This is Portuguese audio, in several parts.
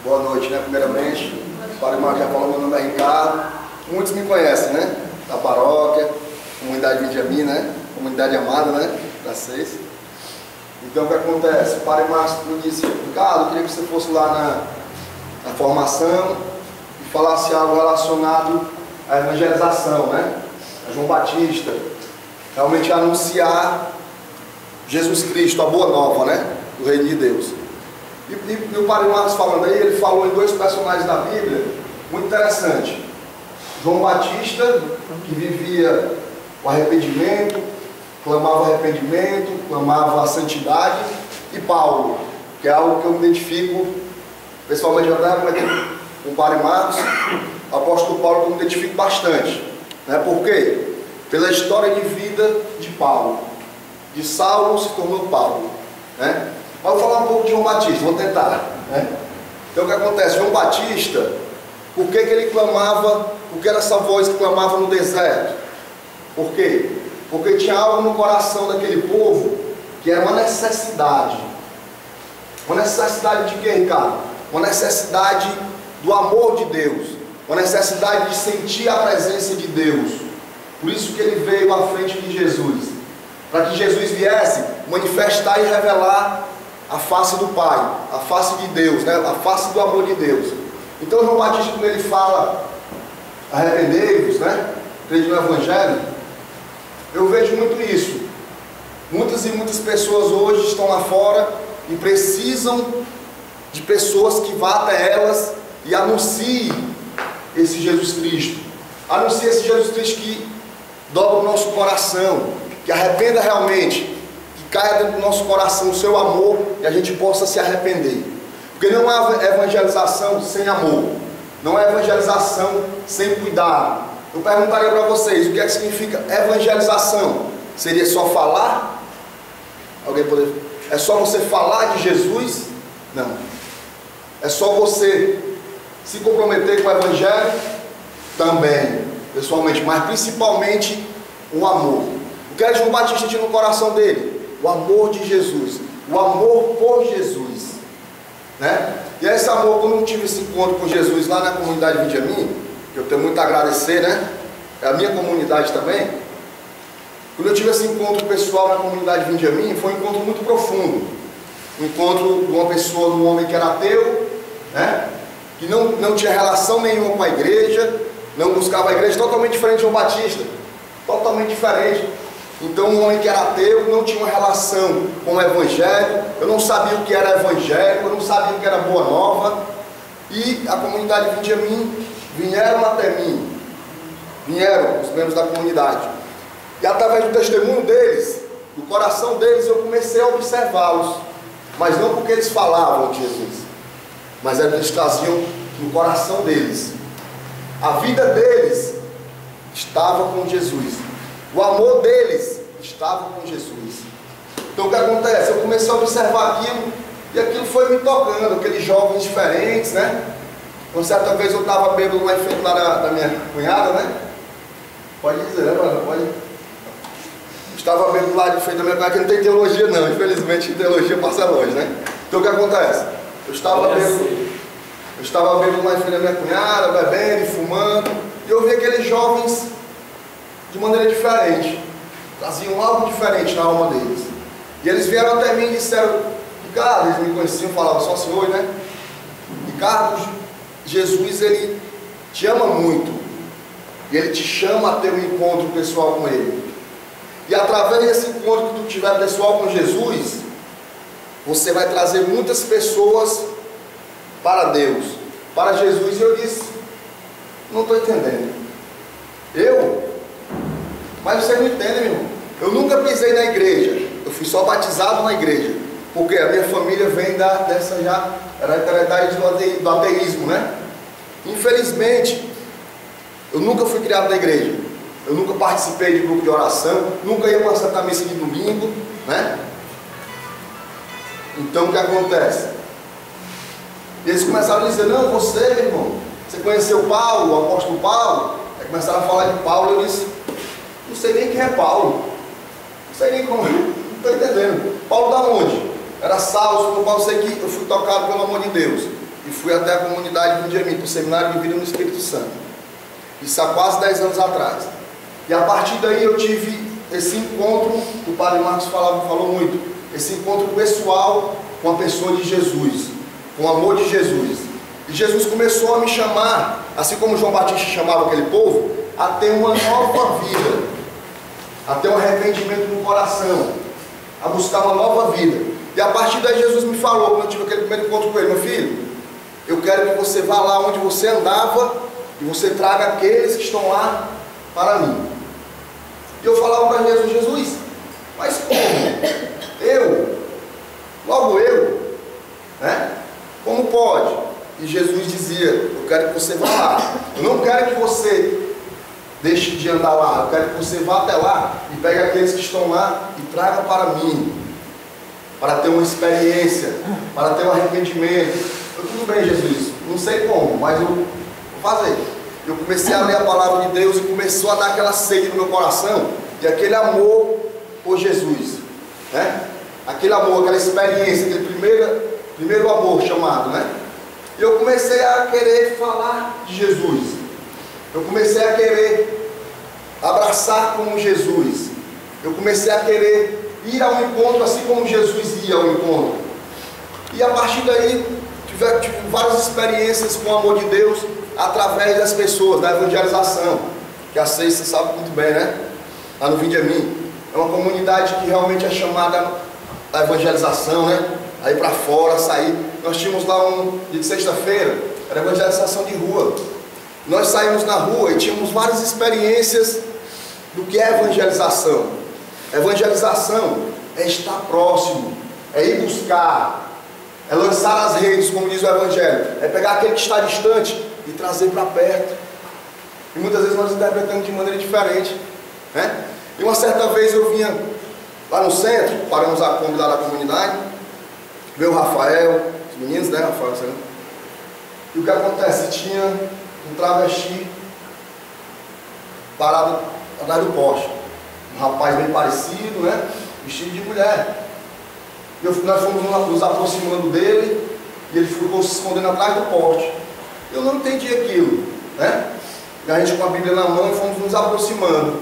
Boa noite, né? Primeiramente, para o irmão já falou, meu nome é Ricardo. Muitos me conhecem, né? Da paróquia, comunidade Benjamin, né? Comunidade amada, né? Para vocês. Então, o que acontece? O Padre Márcio me disse, Ricardo, eu queria que você fosse lá na formação e falasse algo relacionado à evangelização, né? A João Batista. Realmente anunciar Jesus Cristo, a boa nova, né? Do Reino de Deus. E o Padre Marcos falando aí, ele falou em dois personagens da Bíblia, muito interessante. João Batista, que vivia o arrependimento, clamava arrependimento, clamava a santidade, e Paulo, que é algo que eu me identifico, pessoalmente até com o Padre Marcos, o apóstolo Paulo, que eu me identifico bastante. Né? Por quê? Pela história de vida de Paulo. De Saulo se tornou Paulo. Né? Mas vou falar um pouco de João Batista, vou tentar. Né? Então o que acontece? João Batista, por que ele clamava, por que era essa voz que clamava no deserto? Por quê? Porque tinha algo no coração daquele povo que era uma necessidade. Uma necessidade de quê, Ricardo? Uma necessidade do amor de Deus. Uma necessidade de sentir a presença de Deus. Por isso que ele veio à frente de Jesus. Para que Jesus viesse manifestar e revelar a face do Pai, a face de Deus, né? A face do amor de Deus. Então João Batista, quando ele fala arrependei-vos, né? Crede no Evangelho, eu vejo muito isso. Muitas e muitas pessoas hoje estão lá fora e precisam de pessoas que vá até elas e anunciem esse Jesus Cristo. Anuncie esse Jesus Cristo que dobra o nosso coração, que arrependa realmente, que caia dentro do nosso coração o seu amor e a gente possa se arrepender. Porque não há evangelização sem amor, não há evangelização sem cuidado. Eu perguntaria para vocês, o que é que significa evangelização? Seria só falar? Alguém poderia? É só você falar de Jesus? Não. É só você se comprometer com o Evangelho? Também, pessoalmente, mas principalmente o amor. O que é João Batista tinha no coração dele? O amor de Jesus, o amor por Jesus, né? E esse amor, quando eu tive esse encontro com Jesus lá na comunidade Benjamin, que eu tenho muito a agradecer, né? É a minha comunidade também. Quando eu tive esse encontro pessoal na comunidade Benjamin, foi um encontro muito profundo. Um encontro de uma pessoa, de um homem que era ateu, né? Que não tinha relação nenhuma com a igreja, não buscava a igreja, totalmente diferente de João Batista, totalmente diferente. Então um homem que era ateu, não tinha uma relação com o Evangelho, eu não sabia o que era Evangelho, eu não sabia o que era Boa Nova, e a comunidade Benjamin vieram até mim, vieram os membros da comunidade, e através do testemunho deles, do coração deles, eu comecei a observá-los, mas não porque eles falavam de Jesus, mas era que eles traziam no coração deles. A vida deles estava com Jesus. O amor deles estava com Jesus. Então o que acontece? Eu comecei a observar aquilo e aquilo foi me tocando, aqueles jovens diferentes, né? Uma certa vez eu estava bêbado lá em frente lá da minha cunhada, né? Pode dizer, né, mano? Pode. Eu estava bêbado lá de frente da minha cunhada, que não tem teologia não, infelizmente teologia passa longe, né? Então o que acontece? Eu estava bêbado lá em frente da minha cunhada, bebendo e fumando, e eu vi aqueles jovens de maneira diferente, traziam algo diferente na alma deles. E eles vieram até mim e disseram, Ricardo, eles me conheciam, falavam só o senhor, né? Ricardo, Jesus, ele te ama muito, e ele te chama a ter um encontro pessoal com ele. E através desse encontro que tu tiver pessoal com Jesus, você vai trazer muitas pessoas para Deus, para Jesus. E eu disse, não estou entendendo. Mas vocês não entendem, meu irmão. Eu nunca pisei na igreja. Eu fui só batizado na igreja. Porque a minha família vem dessa já hereditariedade do ateísmo, né? Infelizmente, eu nunca fui criado na igreja. Eu nunca participei de grupo de oração. Nunca ia para a Santa Missa de domingo, né? Então o que acontece? Eles começaram a dizer, não, você, meu irmão, você conheceu Paulo, o apóstolo Paulo? Aí começaram a falar de Paulo, eu disse, não sei nem quem é Paulo, não sei nem como, não estou entendendo. Paulo da onde? Era Saulo, como Paulo, sei que eu fui tocado pelo amor de Deus. e fui até a comunidade de Vindiami, para o Seminário de Vida no Espírito Santo. Isso há quase 10 anos atrás. E a partir daí eu tive esse encontro, que o Padre Marcos falou muito, esse encontro pessoal com a pessoa de Jesus, com o amor de Jesus. E Jesus começou a me chamar, assim como João Batista chamava aquele povo, a ter uma nova vida, a ter um arrependimento no coração, a buscar uma nova vida. E a partir daí Jesus me falou, quando eu tive aquele primeiro encontro com ele: meu filho, eu quero que você vá lá onde você andava e você traga aqueles que estão lá para mim. E eu falava para Jesus: Jesus, mas como? Logo eu, né? Como pode? E Jesus dizia: eu quero que você vá lá. Eu não quero que você deixe de andar lá. Eu quero que você vá até lá e pegue aqueles que estão lá e traga para mim, para ter uma experiência, para ter um arrependimento. Tudo bem, Jesus, não sei como, mas eu vou fazer. Eu comecei a ler a palavra de Deus e começou a dar aquela sede no meu coração, e aquele amor por Jesus, né? Aquele amor, aquela experiência, aquele primeiro amor chamado, né? E eu comecei a querer falar de Jesus. Eu comecei a querer abraçar como Jesus. Eu comecei a querer ir ao encontro assim como Jesus ia ao encontro. E a partir daí tive várias experiências com o amor de Deus através das pessoas, da evangelização, que a Seis, você sabe muito bem, né? Lá no Vindiami. É uma comunidade que realmente é chamada a evangelização, né? Aí para fora, sair. Nós tínhamos lá um dia de sexta-feira, era evangelização de rua. Nós saímos na rua e tínhamos várias experiências do que é evangelização. Evangelização é estar próximo, é ir buscar, é lançar as redes, como diz o Evangelho, é pegar aquele que está distante e trazer para perto. E muitas vezes nós interpretamos de maneira diferente, né? E uma certa vez eu vinha lá no centro, paramos a Kombi lá da comunidade, veio o Rafael, os meninos, né, Rafael? E o que acontece? Tinha um travesti parado atrás do poste. Um rapaz bem parecido, né? Vestido de mulher. E nós fomos nos aproximando dele e ele ficou se escondendo atrás do poste. Eu não entendi aquilo, né? E a gente com a Bíblia na mão e fomos nos aproximando.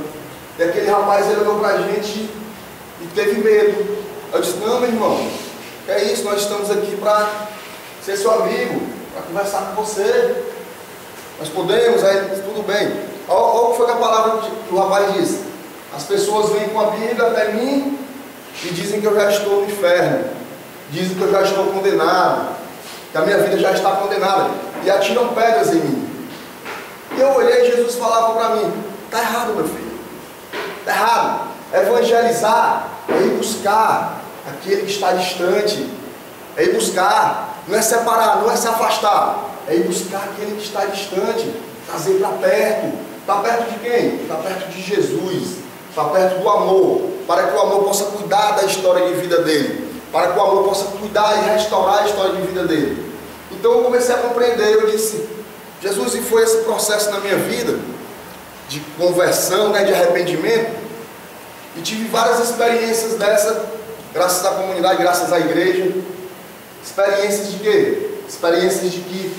E aquele rapaz, ele olhou pra gente e teve medo. Eu disse: não, meu irmão, que é isso? Nós estamos aqui para ser seu amigo, para conversar com você. Nós podemos? Aí ele disse: tudo bem. Olha o que foi a palavra que o rapaz disse: as pessoas vêm com a Bíblia até mim e dizem que eu já estou no inferno, dizem que eu já estou condenado, que a minha vida já está condenada, e atiram pedras em mim. E eu olhei e Jesus falava para mim: está errado, meu filho, está errado. Evangelizar é ir buscar aquele que está distante, é ir buscar, não é separar, não é se afastar, é ir buscar aquele que está distante, trazer para perto de quem? Para perto de Jesus, para perto do amor, para que o amor possa cuidar da história de vida dele, para que o amor possa cuidar e restaurar a história de vida dele. Então eu comecei a compreender, eu disse: Jesus, e foi esse processo na minha vida, de conversão, né, de arrependimento, e tive várias experiências dessa, graças à comunidade, graças à igreja. Experiências de quê? Experiências de que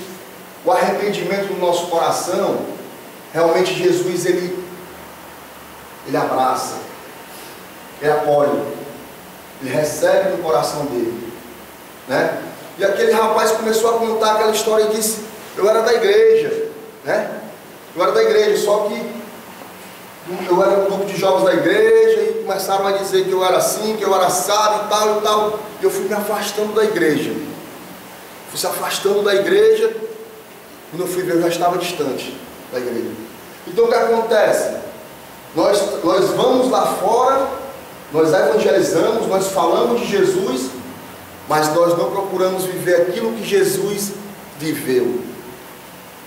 o arrependimento do nosso coração, realmente Jesus, ele abraça, ele apoia, ele recebe no coração dele, né? E aquele rapaz começou a contar aquela história e disse: eu era da igreja, né? Eu era da igreja, só que eu era um grupo de jovens da igreja e começaram a dizer que eu era assim, que eu era assado e tal e tal. E eu fui me afastando da igreja. Fui se afastando da igreja. Quando eu fui ver, eu já estava distante da igreja. Então o que acontece? Nós vamos lá fora, nós evangelizamos, nós falamos de Jesus, mas nós não procuramos viver aquilo que Jesus viveu.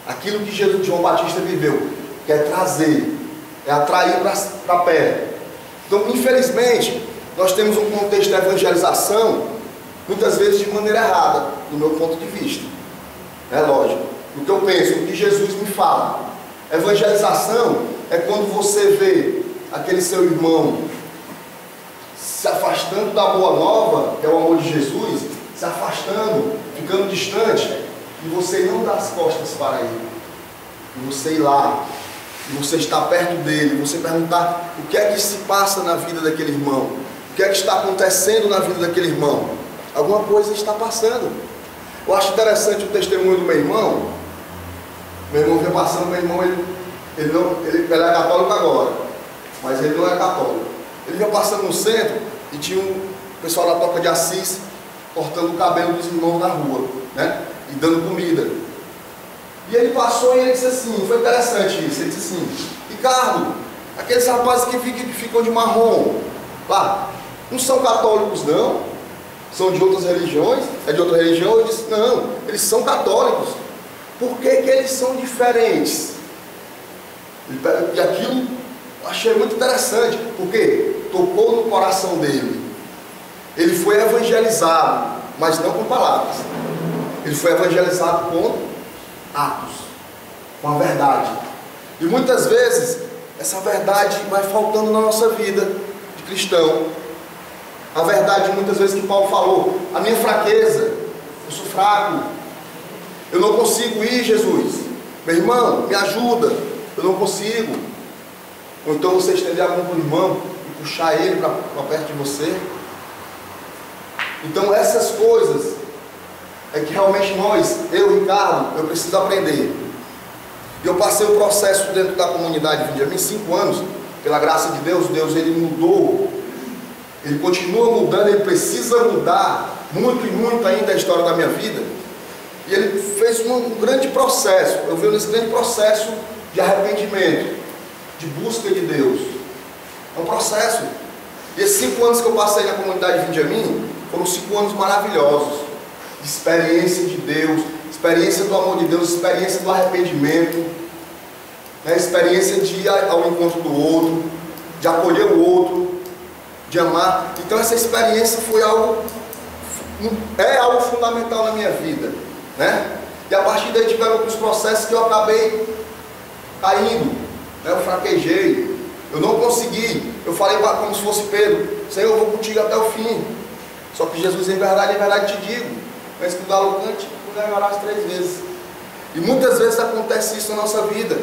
Aquilo que João Batista viveu, que é trazer, é atrair para perto. Então, infelizmente, nós temos um contexto de evangelização, muitas vezes de maneira errada, do meu ponto de vista. É lógico. O que eu penso, o que Jesus me fala. Evangelização é quando você vê aquele seu irmão se afastando da boa nova, que é o amor de Jesus, se afastando, ficando distante, e você não dá as costas para ele, e você ir lá, e você estar perto dele, você perguntar o que é que se passa na vida daquele irmão, o que é que está acontecendo na vida daquele irmão, alguma coisa está passando. Eu acho interessante o testemunho do meu irmão. Meu irmão veio passando, meu irmão, ele é católico agora, mas ele não é católico. Ele veio passando no centro e tinha um pessoal da Toca de Assis cortando o cabelo dos irmãos na rua, né? E dando comida. E ele passou e ele disse assim, foi interessante isso, ele disse assim: Ricardo, aqueles rapazes que ficam de marrom lá, não são católicos não? São de outras religiões? É de outra religião? Eu disse, não, eles são católicos. Por que eles são diferentes? E aquilo eu achei muito interessante, porque tocou no coração dele. Ele foi evangelizado, mas não com palavras. Ele foi evangelizado com atos, com a verdade. E muitas vezes essa verdade vai faltando na nossa vida de cristão. A verdade muitas vezes que Paulo falou: a minha fraqueza, eu sou fraco, eu não consigo ir, Jesus, meu irmão, me ajuda, eu não consigo. Ou então você estender a mão para o irmão e puxar ele para perto de você. Então essas coisas é que realmente eu, Ricardo, eu preciso aprender. E eu passei o processo dentro da comunidade Vinde a Mim, 5 anos, pela graça de Deus. Deus, ele mudou, ele continua mudando, ele precisa mudar muito e muito ainda a história da minha vida. E ele fez um grande processo, eu vi nesse grande processo de arrependimento, de busca de Deus. É um processo. E esses 5 anos que eu passei na comunidade Vinde a Mim foram 5 anos maravilhosos, de experiência de Deus, experiência do amor de Deus, experiência do arrependimento, né? Experiência de ir ao encontro do outro, de acolher o outro, de amar. Então essa experiência foi algo fundamental na minha vida, né? E a partir daí tiveram alguns processos que eu acabei caindo, né? Eu fraquejei, eu não consegui. Eu falei como se fosse Pedro: Senhor, eu vou contigo até o fim. Só que Jesus, em verdade te digo, mas que o galo cante, tu ganharás 3 vezes. E muitas vezes acontece isso na nossa vida,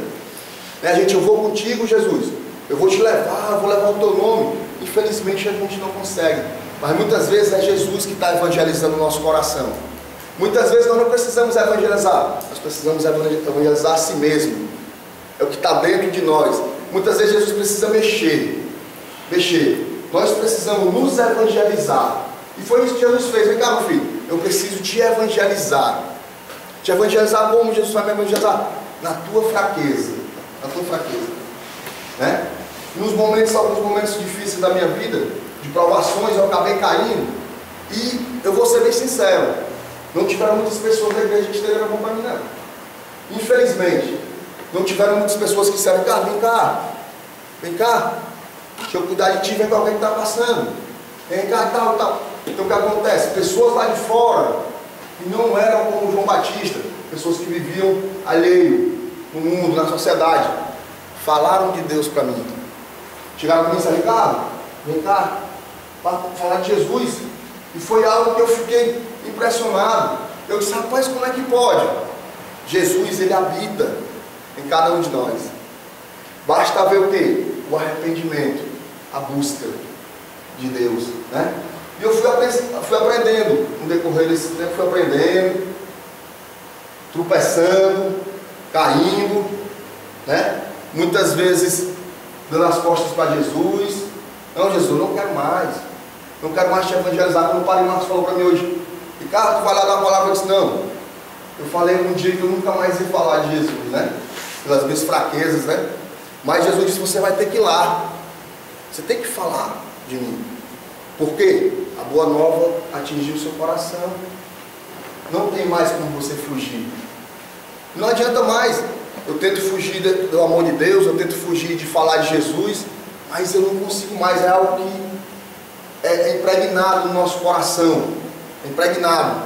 né? A gente: eu vou contigo, Jesus, eu vou te levar, eu vou levar o teu nome. Infelizmente a gente não consegue, mas muitas vezes é Jesus que está evangelizando o nosso coração. Muitas vezes nós não precisamos evangelizar, nós precisamos evangelizar a si mesmo. É o que está dentro de nós. Muitas vezes Jesus precisa mexer. Nós precisamos nos evangelizar. E foi isso que Jesus fez. Vem cá, meu filho, eu preciso te evangelizar. Te evangelizar como? Jesus vai me evangelizar? Na tua fraqueza. Na tua fraqueza, né? Alguns momentos difíceis da minha vida, de provações, eu acabei caindo. E eu vou ser bem sincero, não tiveram muitas pessoas da igreja que estejam bom para mim, não. Infelizmente, não tiveram muitas pessoas que disseram: cara, vem cá, deixa eu cuidar de ti, vem para alguém que está passando, vem cá, tal. Então o que acontece? Pessoas lá de fora, que não eram como João Batista, pessoas que viviam alheio no mundo, na sociedade, falaram de Deus para mim. Chegaram para mim e disseram: Ricardo, vem cá, para falar de Jesus. E foi algo que eu fiquei impressionado. Eu disse: rapaz, como é que pode? Jesus, ele habita em cada um de nós. Basta ver o quê? O arrependimento, a busca de Deus, né? E eu fui aprendendo, no decorrer desse tempo, fui aprendendo, tropeçando, caindo, né? Muitas vezes dando as costas para Jesus. Não, Jesus, eu não quero mais te evangelizar. Como o Padre Marcos falou para mim hoje: Ricardo, tu vai lá dar uma palavra. Eu disse: não, eu falei um dia que eu nunca mais ia falar de Jesus, né? Pelas minhas fraquezas, né? Mas Jesus disse: você vai ter que ir lá, você tem que falar de mim. Por quê? A boa nova atingiu o seu coração. Não tem mais como você fugir. Não adianta mais. Eu tento fugir do amor de Deus, eu tento fugir de falar de Jesus, mas eu não consigo mais. É algo que é impregnado no nosso coração. É impregnado.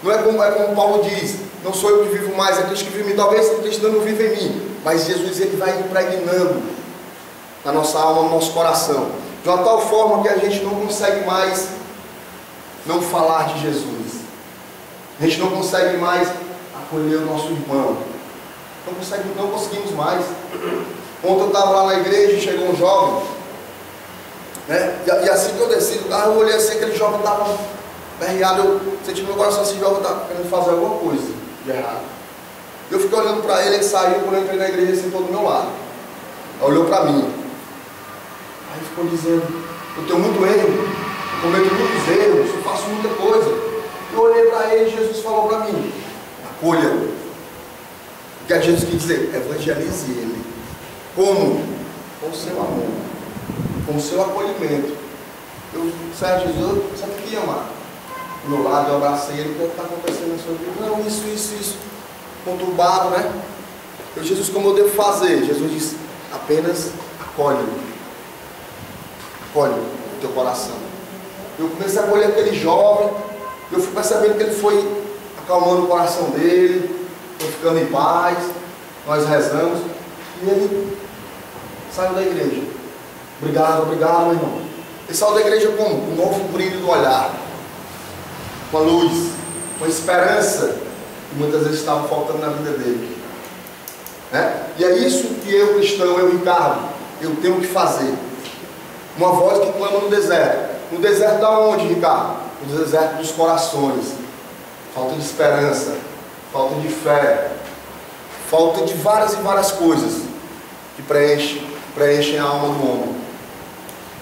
Não é como Paulo diz: não sou eu que vivo mais, é Cristo que vive em mim. Talvez Cristo não vive em mim, mas Jesus, ele vai impregnando na nossa alma, no nosso coração, de uma tal forma que a gente não consegue mais não falar de Jesus. A gente não consegue mais acolher o nosso irmão. Não conseguimos mais. Ontem eu estava lá na igreja e chegou um jovem, né? E assim que eu desci do carro, eu olhei assim, aquele jovem estava perreado, eu senti no meu coração, esse jovem estava querendo fazer alguma coisa de errado. Eu fiquei olhando para ele, ele saiu, quando eu entrei na igreja, ele sentou do meu lado. Aí olhou para mim. Aí ficou dizendo, eu tenho muito erro, eu cometo muitos erros, eu faço muita coisa. Eu olhei para ele e Jesus falou para mim, acolha. O que Jesus quis dizer? Evangelize ele. Como? Com o seu amor, com o seu acolhimento. Eu disse a Jesus, você aqui, amado. Do meu lado, eu abracei ele, o que está acontecendo na sua vida? Não, isso. Conturbado, né? Eu, Jesus, como eu devo fazer? Jesus disse, apenas acolhe o teu coração. Eu comecei a acolher aquele jovem, eu fui percebendo que ele foi acalmando o coração dele, foi ficando em paz, nós rezamos, e ele saiu da igreja. Obrigado, meu irmão. Ele saiu da igreja com um novo brilho do olhar, com a luz, com a esperança, que muitas vezes estava faltando na vida dele, né? E é isso que eu, cristão, eu, Ricardo, eu tenho que fazer. Uma voz que clama no deserto. No deserto da onde, Ricardo? No deserto dos corações. Falta de esperança, falta de fé, falta de várias e várias coisas que preenchem a alma do homem.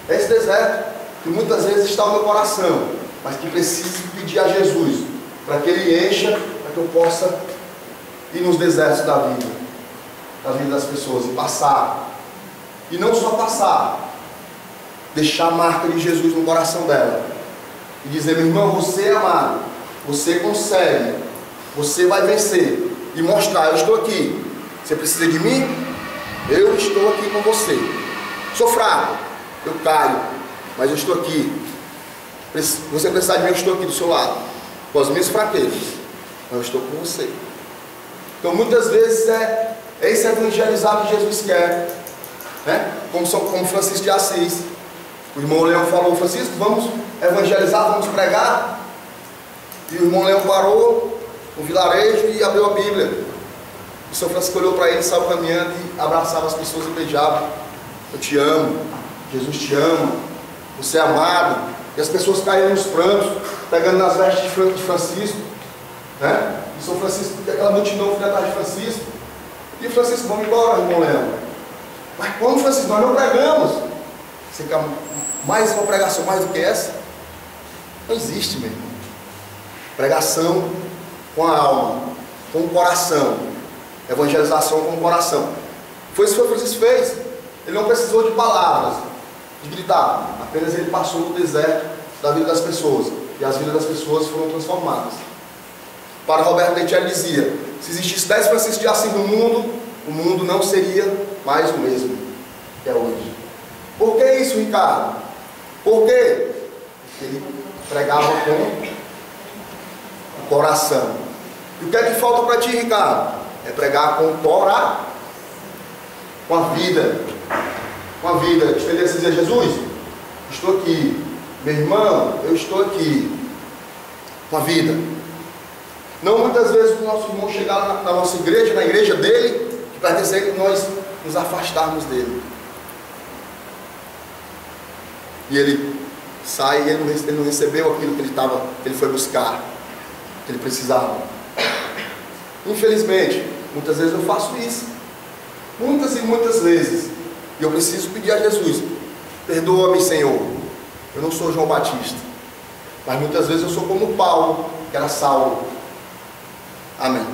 É esse deserto que muitas vezes está no meu coração, mas que preciso pedir a Jesus para que Ele encha, para que eu possa ir nos desertos da vida das pessoas e passar. E não só passar, deixar a marca de Jesus no coração dela e dizer, meu irmão, você é amado, você consegue, você vai vencer, e mostrar, eu estou aqui, você precisa de mim? Eu estou aqui com você. Sou fraco, eu caio, mas eu estou aqui. Você precisar de mim, eu estou aqui do seu lado, com as minhas fraquezas, mas eu estou com você. Então muitas vezes é esse evangelizar que Jesus quer, né? Como Francisco de Assis. O irmão Leão falou, Francisco, vamos evangelizar, vamos pregar. E o irmão Leão parou no vilarejo e abriu a Bíblia. O São Francisco olhou para ele, saiu caminhando e abraçava as pessoas e beijava. Eu te amo, Jesus te ama, você é amado. E as pessoas caíram nos prantos, pegando nas vestes de Francisco, né? E São Francisco, aquela multidão foi atrás de Francisco. E Francisco, vamos embora, irmão Leão. Mas como, Francisco? Nós não pregamos. Você quer mais uma pregação mais do que essa? Não existe, meu irmão. Pregação com a alma, com o coração. Evangelização com o coração. Foi isso que o Francisco fez. Ele não precisou de palavras, de gritar. Apenas ele passou no deserto da vida das pessoas. E as vidas das pessoas foram transformadas. Para Roberto Leite, ele dizia, se existisse 10 Franciscos de Assis no mundo, o mundo não seria mais o mesmo que é hoje. Por que isso, Ricardo? Por quê? Porque ele pregava com o coração. E o que é que falta para ti, Ricardo? É pregar com o coração, com a vida. Com a vida. Estender a dizer, Jesus, estou aqui. Meu irmão, eu estou aqui. Com a vida. Não muitas vezes o nosso irmão chegar na nossa igreja, na igreja dele, que pertence a ele, nós nos afastarmos dele. E ele sai e ele não recebeu aquilo que ele foi buscar, que ele precisava. Infelizmente, muitas vezes eu faço isso. Muitas e muitas vezes. E eu preciso pedir a Jesus, perdoa-me, Senhor. Eu não sou João Batista. Mas muitas vezes eu sou como Paulo, que era Saulo. Amém.